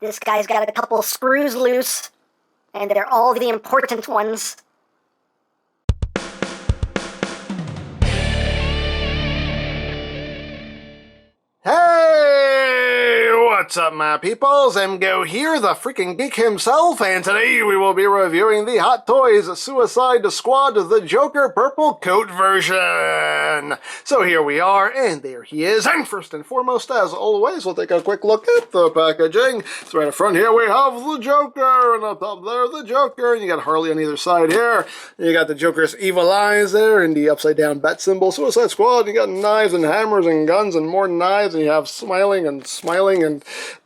This guy's got a couple screws loose, and they're all the important ones. Hey, what's up, my peoples? EmGo here, the freaking geek himself, and today we will be reviewing the Hot Toys Suicide Squad The Joker Purple Coat version. So here we are, and there he is. And first and foremost, as always, we'll take a quick look at the packaging. So right up front here we have the Joker, and up top there the Joker, and you got Harley on either side here. You got the Joker's evil eyes there, and the upside down bat symbol. Suicide Squad, you got knives and hammers and guns and more knives. And you have smiling and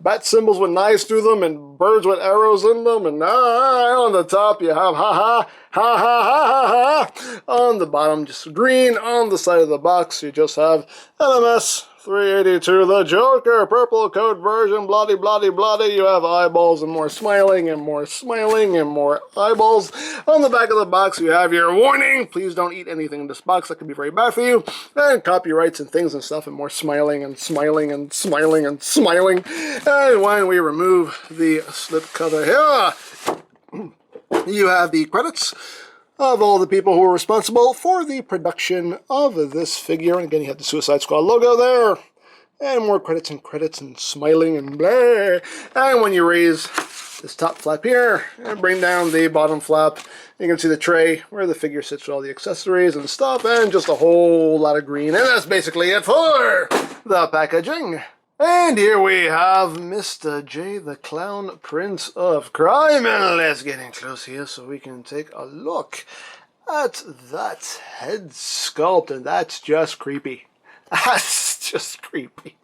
bat symbols with knives through them and birds with arrows in them, and on the top you have ha ha ha ha ha ha. On the bottom just green. On the side of the box you just have LMS 382, the Joker purple coat version, bloody bloody bloody. You have eyeballs and more smiling and more smiling and more eyeballs. On the back of the box you have your warning, please don't eat anything in this box, that could be very bad for you, and copyrights and things and stuff, and more smiling and smiling and smiling and smiling. And when we remove the slip cover here, you have the credits of all the people who were responsible for the production of this figure. And again, you have the Suicide Squad logo there, and more credits and smiling and blah. And when you raise this top flap here and bring down the bottom flap, you can see the tray where the figure sits with all the accessories and stuff, and just a whole lot of green. And that's basically it for the packaging. And here we have Mr. J, the Clown Prince of Crime. And let's get in close here so we can take a look at that head sculpt. And that's just creepy. That's just creepy.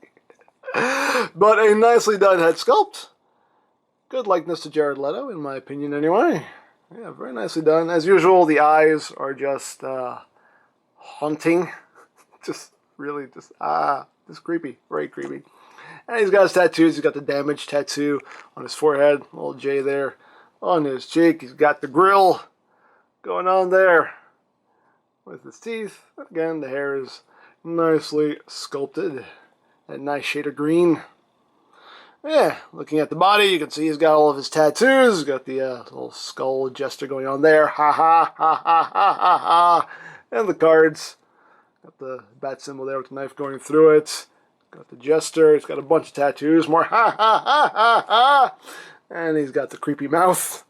But a nicely done head sculpt. Good likeness to Jared Leto, in my opinion, anyway. Yeah, very nicely done. As usual, the eyes are just haunting. Just really just creepy. Very creepy. And he's got his tattoos. He's got the damage tattoo on his forehead. Little J there on his cheek. He's got the grill going on there with his teeth. Again, the hair is nicely sculpted. That nice shade of green. Yeah, looking at the body, you can see he's got all of his tattoos. He's got the little skull gesture going on there. Ha ha ha ha ha ha ha. And the cards. Got the bat symbol there with the knife going through it. Got the jester. He's got a bunch of tattoos. More ha ha ha ha ha. And he's got the creepy mouth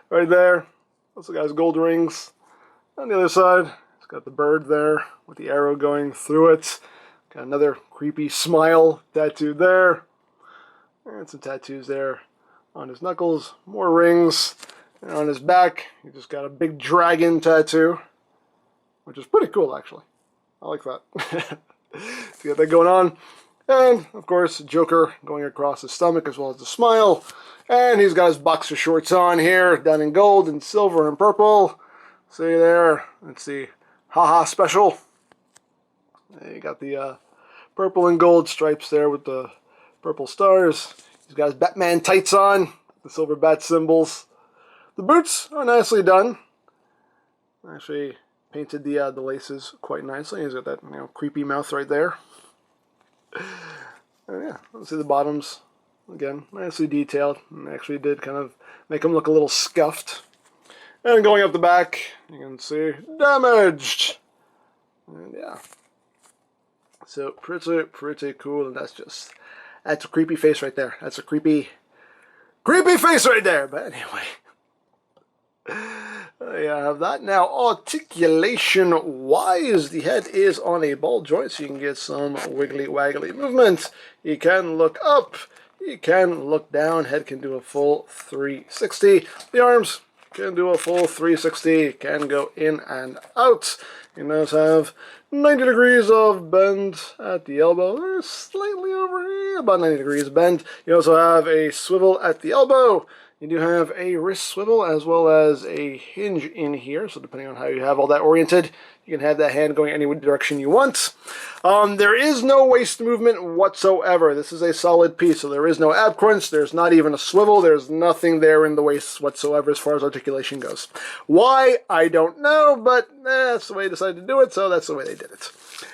right there. Also got his gold rings. On the other side, he's got the bird there with the arrow going through it. Got another creepy smile tattooed there. And some tattoos there on his knuckles. More rings. And on his back, he just got a big dragon tattoo, which is pretty cool, actually. I like that. So you got that going on. And, of course, Joker going across his stomach as well as the smile. And he's got his boxer shorts on here, done in gold and silver and purple. See there? Let's see. Haha special. And you got the purple and gold stripes there with the purple stars. He's got his Batman tights on, the silver bat symbols. The boots are nicely done. Actually painted the laces quite nicely. He's got that creepy mouth right there. Yeah, let's see the bottoms. Again, nicely detailed. And actually did kind of make him look a little scuffed. And going up the back, you can see damaged. And yeah. So pretty cool. And that's a creepy face right there. That's a creepy face right there. But anyway. Yeah, I have that. Now, articulation-wise, the head is on a ball joint, so you can get some wiggly-waggly movement. You can look up. You can look down. Head can do a full 360. The arms can do a full 360. Can go in and out. You does have 90 degrees of bend at the elbow. They're slightly over here, about 90 degrees bend. You also have a swivel at the elbow. You do have a wrist swivel as well as a hinge in here, so depending on how you have all that oriented, you can have that hand going any direction you want. There is no waist movement whatsoever. This is a solid piece, so there is no ab crunch, there's not even a swivel, there's nothing there in the waist whatsoever as far as articulation goes. Why? I don't know, but that's the way they decided to do it, so that's the way they did it.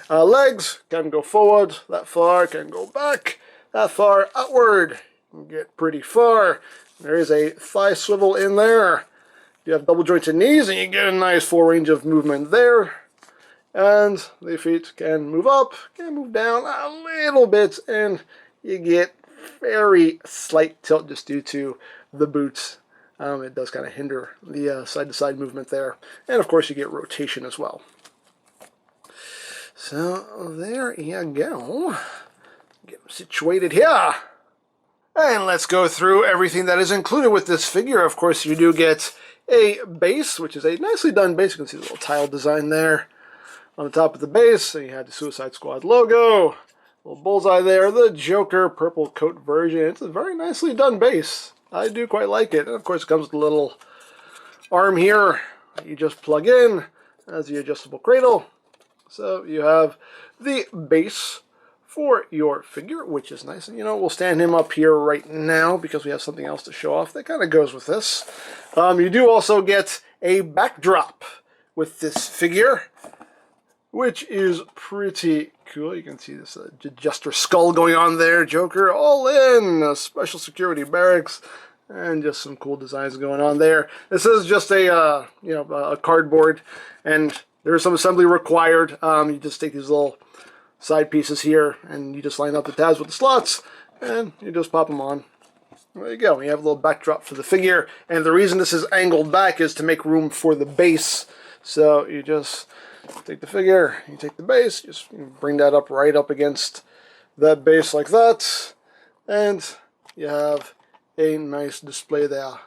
Legs can go forward, that far, can go back, that far outward. get pretty far. There is a thigh swivel in there. You have double jointed knees, and you get a nice full range of movement there. And the feet can move up, can move down a little bit, and you get very slight tilt just due to the boots. It does kind of hinder the side-to-side movement there. And of course you get rotation as well. So there you go. Get them situated here. And let's go through everything that is included with this figure. Of course you do get a base, which is a nicely done base. You can see the little tile design there on the top of the base. So you have the Suicide Squad logo, little bullseye there, the Joker purple coat version. It's a very nicely done base. I do quite like it. And of course it comes with a little arm here that you just plug in as the adjustable cradle. So you have the base for your figure, which is nice. And we'll stand him up here right now because we have something else to show off that kind of goes with this. You do also get a backdrop with this figure, which is pretty cool. You can see this Jester skull going on there, Joker all in, special security barracks, and just some cool designs going on there. This is just a a cardboard, and there's some assembly required. You just take these little side pieces here, and you just line up the tabs with the slots, and you just pop them on. There you go. You have a little backdrop for the figure, and the reason this is angled back is to make room for the base. So you just take the figure, you take the base, just bring that up right up against that base like that, and you have a nice display there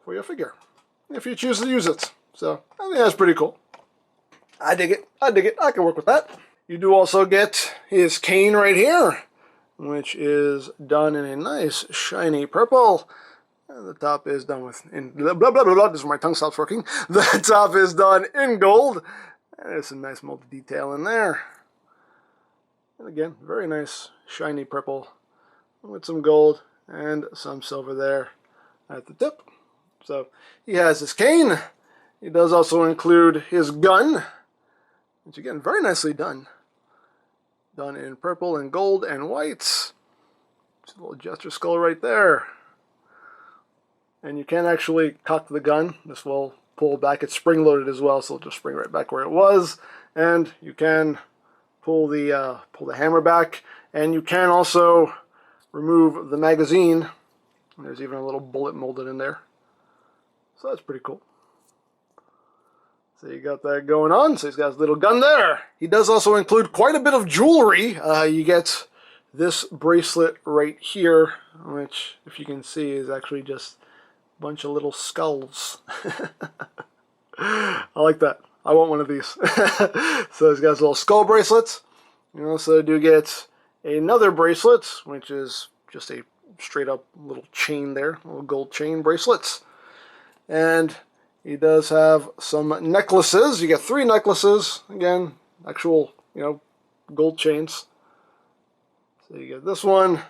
for your figure, if you choose to use it. So I think that's pretty cool. I dig it. I dig it. I can work with that. You do also get his cane right here, which is done in a nice shiny purple. And the top is done with, blah, blah, blah, blah, this is where my tongue stops working. The top is done in gold. And there's some nice multi-detail in there. And again, very nice shiny purple with some gold and some silver there at the tip. So he has his cane. He does also include his gun, which again, very nicely done. Done in purple and gold and white. Just a little Jester skull right there. And you can actually cock the gun. This will pull back. It's spring-loaded as well, so it'll just spring right back where it was. And you can pull the hammer back. And you can also remove the magazine. And there's even a little bullet molded in there. So that's pretty cool. So you got that going on. So he's got his little gun there. He does also include quite a bit of jewelry. You get this bracelet right here, which, if you can see, is actually just a bunch of little skulls. I like that. I want one of these. So he's got his little skull bracelets. You also do get another bracelet, which is just a straight up little chain there, little gold chain bracelets. And he does have some necklaces. You get 3 necklaces. Again, actual, gold chains. So you get this one,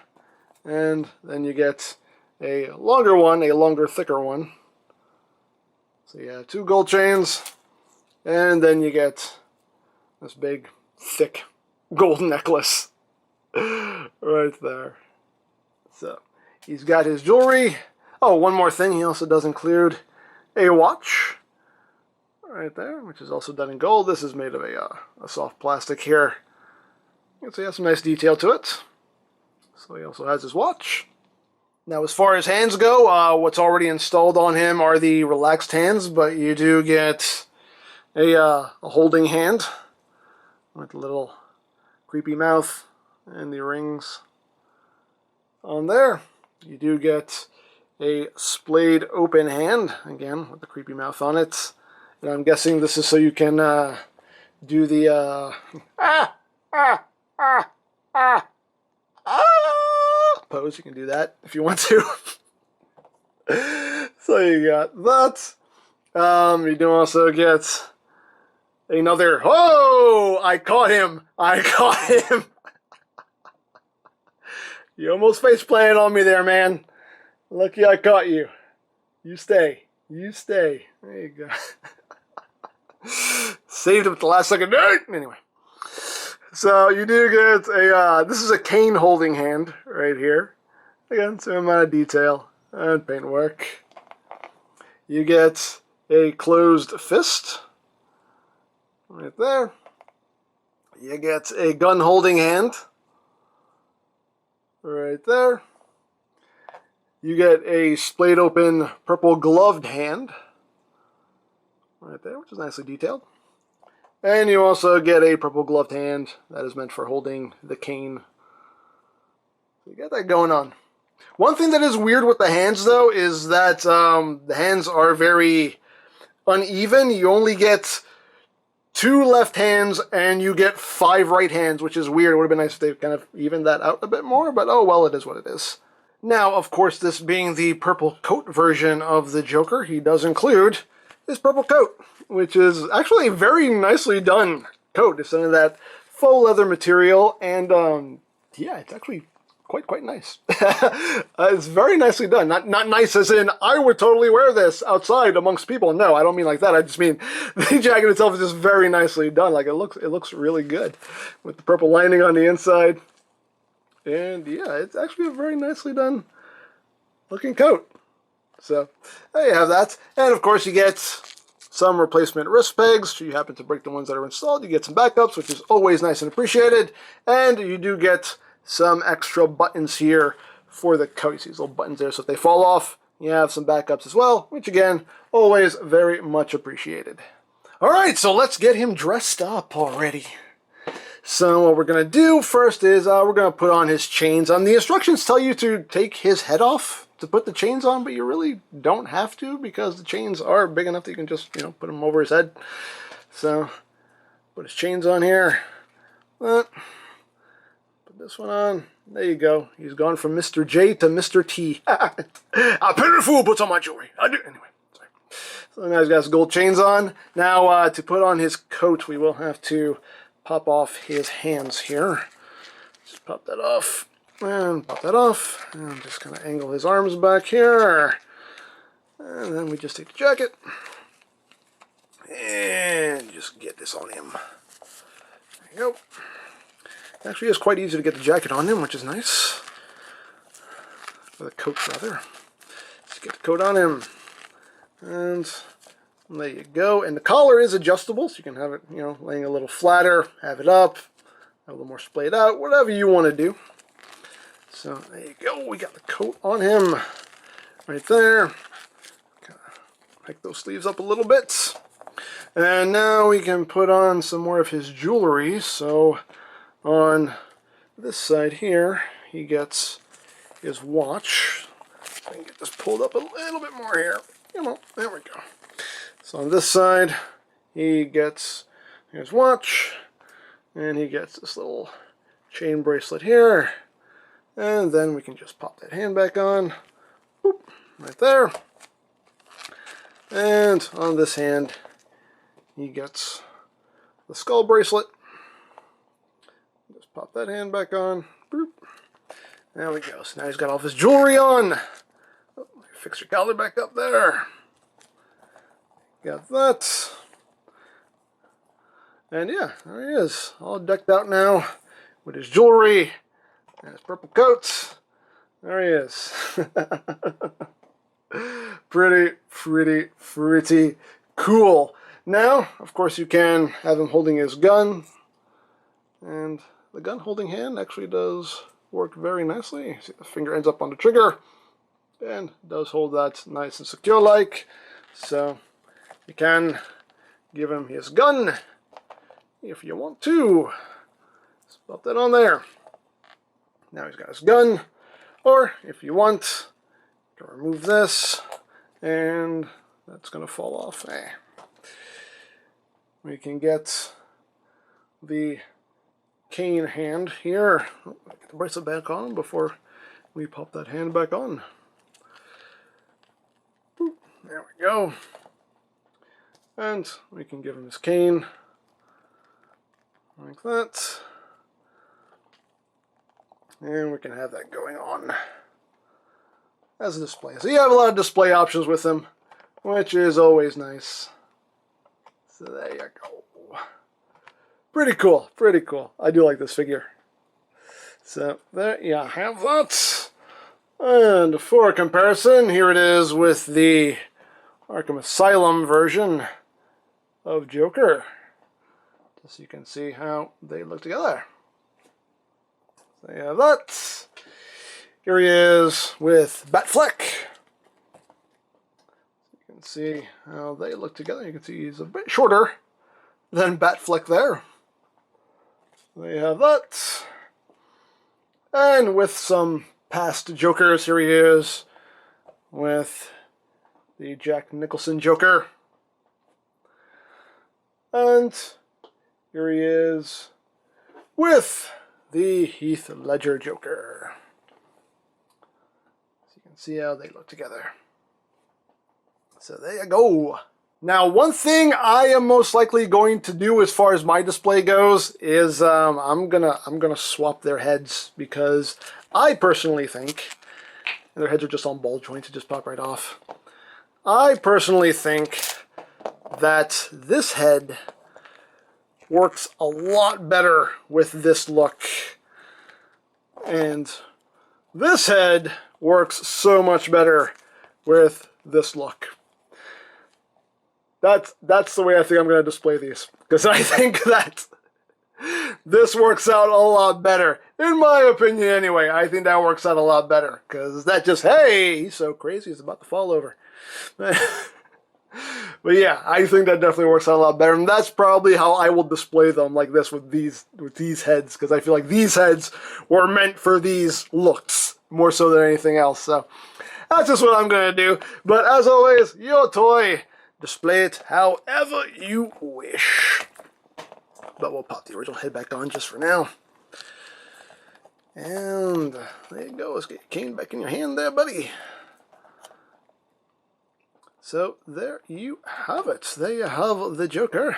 and then you get a longer one, a longer, thicker one. So you have 2 gold chains, and then you get this big, thick gold necklace right there. So he's got his jewelry. Oh, one more thing. He also does include a watch right there, which is also done in gold. This is made of a soft plastic here. You can see it has some nice detail to it. So he also has his watch. Now, as far as hands go, what's already installed on him are the relaxed hands, but you do get a holding hand with a little creepy mouth and the rings on there. You do get a splayed open hand, again, with the creepy mouth on it. And I'm guessing this is so you can do the pose. You can do that if you want to. So you got that. You do also get another, oh, I caught him. I caught him. You almost face planted on me there, man. Lucky I caught you. You stay. You stay. There you go. Saved him at the last second. Anyway. So you do get a, this is a cane holding hand right here. Again, same amount of detail and paintwork. You get a closed fist right there. You get a gun holding hand right there. You get a splayed open purple gloved hand right there, which is nicely detailed. And you also get a purple gloved hand that is meant for holding the cane. So you got that going on. One thing that is weird with the hands, though, is that the hands are very uneven. You only get 2 left hands and you get 5 right hands, which is weird. It would have been nice if they kind of evened that out a bit more, but oh well, it is what it is. Now, of course, this being the purple coat version of the Joker, he does include his purple coat, which is actually a very nicely done coat. It's of that faux leather material, and yeah, it's actually quite nice. It's very nicely done. Not nice as in, I would totally wear this outside amongst people. No, I don't mean like that. I just mean the jacket itself is just very nicely done. Like, it looks really good with the purple lining on the inside. And yeah, it's actually a very nicely done looking coat. So there you have that. And of course you get some replacement wrist pegs. Should you happen to break the ones that are installed, you get some backups, which is always nice and appreciated. And you do get some extra buttons here for the coat. You see these little buttons there, so if they fall off, you have some backups as well, which again, always very much appreciated. Alright, so let's get him dressed up already. So what we're going to do first is we're going to put on his chains. The instructions tell you to take his head off to put the chains on, but you really don't have to because the chains are big enough that you can just, put them over his head. So put his chains on here. Put this one on. There you go. He's gone from Mr. J to Mr. T. A petty fool puts on my jewelry. Anyway, sorry. So now he's got his gold chains on. Now to put on his coat, we will have to pop off his hands here. Just pop that off and pop that off, and just kind of angle his arms back here, and then we just take the jacket and just get this on him. There you go. Actually, it's quite easy to get the jacket on him, which is nice. Or the coat, rather. Just get the coat on him, and there you go. And the collar is adjustable, so you can have it, laying a little flatter, have it up, a little more splayed out, whatever you want to do. So there you go. We got the coat on him right there. Kind of hike those sleeves up a little bit. And now we can put on some more of his jewelry. So on this side here, he gets his watch. I can get this pulled up a little bit more here. There we go. So on this side, he gets his watch, and he gets this little chain bracelet here, and then we can just pop that hand back on, boop, right there. And on this hand, he gets the skull bracelet. Just pop that hand back on, boop. There we go. So now he's got all of his jewelry on. Oh, fix your collar back up there. Got that. And yeah, there he is. All decked out now with his jewelry and his purple coats. There he is. Pretty cool. Now, of course, you can have him holding his gun. And the gun holding hand actually does work very nicely. See, the finger ends up on the trigger and does hold that nice and secure like. So you can give him his gun if you want to. Just pop that on there. Now he's got his gun. Or if you want, you can remove this and that's going to fall off. We can get the cane hand here. Get the bracelet back on before we pop that hand back on. Boop. There we go. And we can give him his cane like that. And we can have that going on as a display. So you have a lot of display options with him, which is always nice. So there you go. Pretty cool, I do like this figure. So there you have that. And for comparison, here it is with the Arkham Asylum version of Joker. Just so you can see how they look together. So you have that. Here he is with Batfleck. You can see how they look together. You can see he's a bit shorter than Batfleck there. There you have that. And with some past Jokers, here he is with the Jack Nicholson Joker. And here he is with the Heath Ledger Joker. So you can see how they look together. So there you go. Now, one thing I am most likely going to do as far as my display goes is I'm gonna swap their heads, because I personally think their heads are just on ball joints, to just pop right off. I personally think that this head works a lot better with this look, and this head works so much better with this look. That's the way I think I'm going to display these, because I think that this works out a lot better. In my opinion, anyway, I think that works out a lot better, because that just, hey, he's so crazy, he's about to fall over. But yeah, I think that definitely works out a lot better, and that's probably how I will display them, like this, with these heads, because I feel like these heads were meant for these looks more so than anything else. So that's just what I'm going to do. But as always, your toy. Display it however you wish. But we'll pop the original head back on just for now. And there you go. Let's get your cane back in your hand there, buddy. So there you have it. There you have the Joker.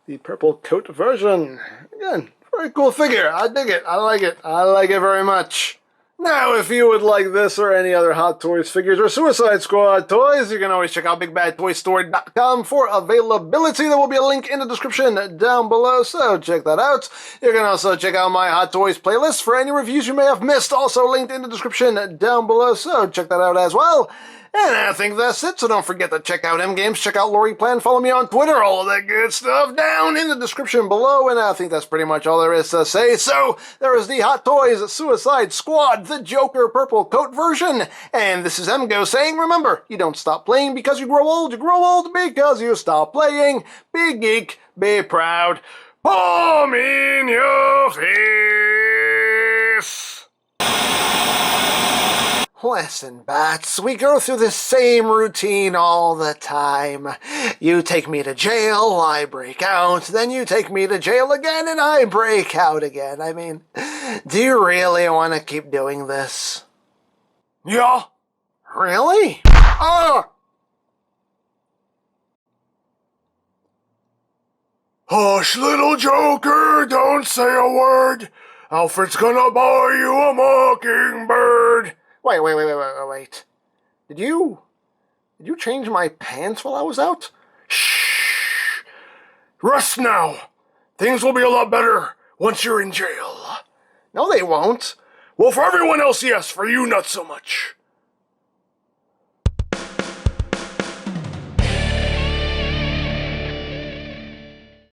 The purple coat version. Again, very cool figure. I dig it. I like it. I like it very much. Now, if you would like this or any other Hot Toys figures or Suicide Squad toys, you can always check out BigBadToyStore.com for availability. There will be a link in the description down below, so check that out. You can also check out my Hot Toys playlist for any reviews you may have missed, also linked in the description down below, so check that out as well. And I think that's it, so don't forget to check out EmGo's, check out Lori Plan, follow me on Twitter, all of that good stuff down in the description below, and I think that's pretty much all there is to say. So, there is the Hot Toys Suicide Squad, the Joker purple coat version, and this is EmGo saying, remember, you don't stop playing because you grow old because you stop playing. Be geek, be proud, palm in your face. Listen, Bats, we go through the same routine all the time. You take me to jail, I break out, then you take me to jail again, and I break out again. I mean, do you really want to keep doing this? Yeah. Really? Hush, little Joker, don't say a word. Alfred's gonna buy you a mockingbird. Wait. Did you change my pants while I was out? Shh. Rest now. Things will be a lot better once you're in jail. No, they won't. Well, for everyone else, yes. For you, not so much.